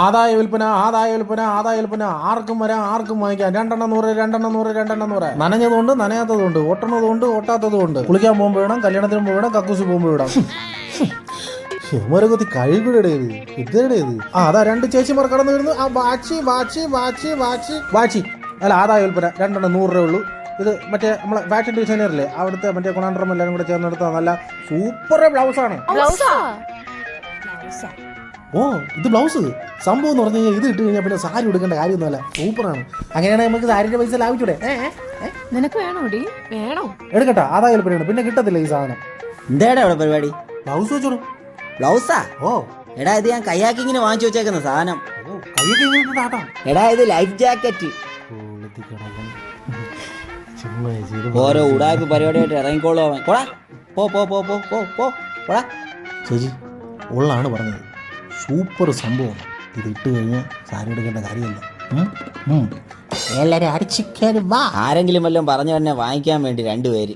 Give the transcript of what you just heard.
ആദായ വിൽപ്പന ആർക്കും വരാം ആർക്കും വാങ്ങിക്കാം. 2 100 നനഞ്ഞതുകൊണ്ട് നനയാത്തതുകൊണ്ട്, ഒട്ടണതുകൊണ്ട് ഒട്ടാത്തതുകൊണ്ട്, കുളിക്കാൻ പോകുമ്പോൾ വേണം, കല്യാണത്തിന് പോകുമ്പോൾ വേണം, കക്കൂസി പോകുമ്പോൾ വേണം. കുത്തി കഴിവിടേ ഇതേടേത്. അതാ 2 ചേച്ചിമാർ കടന്നു വരുന്നു. ആ വാച്ചി അല്ല, ആദായ വിൽപ്പന 2 100 ഉള്ളൂ. ഇത് മറ്റേ നമ്മളെ ഫാഷൻ ഡിസൈനറില്ലേ, അവിടുത്തെ മറ്റേ കുണാണ്ടറും എല്ലാവരും കൂടെ ചേർന്നെടുത്ത നല്ല സൂപ്പർ ബ്ലൗസാണ്. ഓ, ഇത് ബ്ലൗസ് സംഭവം എന്ന് പറഞ്ഞു കഴിഞ്ഞാൽ ഇത് ഇട്ട് കഴിഞ്ഞാൽ പിന്നെ സാരി എടുക്കേണ്ട കാര്യമൊന്നുമല്ല, സൂപ്പറാണ്. അങ്ങനെയാണെങ്കിൽ നമുക്ക് സാരിയുടെ പൈസ ലാഭിച്ചൂടെ? നിനക്ക് വേണോടി? വേണോ? എടുക്കട്ടെ, ആദായ വിൽപ്പനയാണ്, പിന്നെ കിട്ടത്തില്ല ഈ സാധനം. എന്താടാ അവിടെ പരിപാടി? ബ്ലൗസ് വെച്ചോളൂ. ബ്ലൗസാ? ഓ എടാ, ഇത് ഞാൻ കയ്യാക്കി ഇങ്ങനെ വാങ്ങിച്ചു വെച്ചേക്കുന്ന സാധനം. കയ്യൊക്കെ ഇങ്ങനെ. എടാ, ഇത് ലൈഫ് ജാക്കറ്റ്. ഓരോ ഉടായ്പ പരിപാടിയായിട്ട് ഇറങ്ങിക്കോളൂ അവൻ. പോടാ, പോടാ. ചേച്ചി ഉള്ളാണ് പറഞ്ഞത്, സൂപ്പർ സംഭവമാണ്. ഇത് ഇട്ട് കഴിഞ്ഞാൽ സാരി എടുക്കേണ്ട കാര്യമില്ല. എല്ലാവരും അടിച്ചിക്കാനും വാ. ആരെങ്കിലും വല്ലതും പറഞ്ഞു തന്നെ വാങ്ങിക്കാൻ വേണ്ടി 2 പേര്.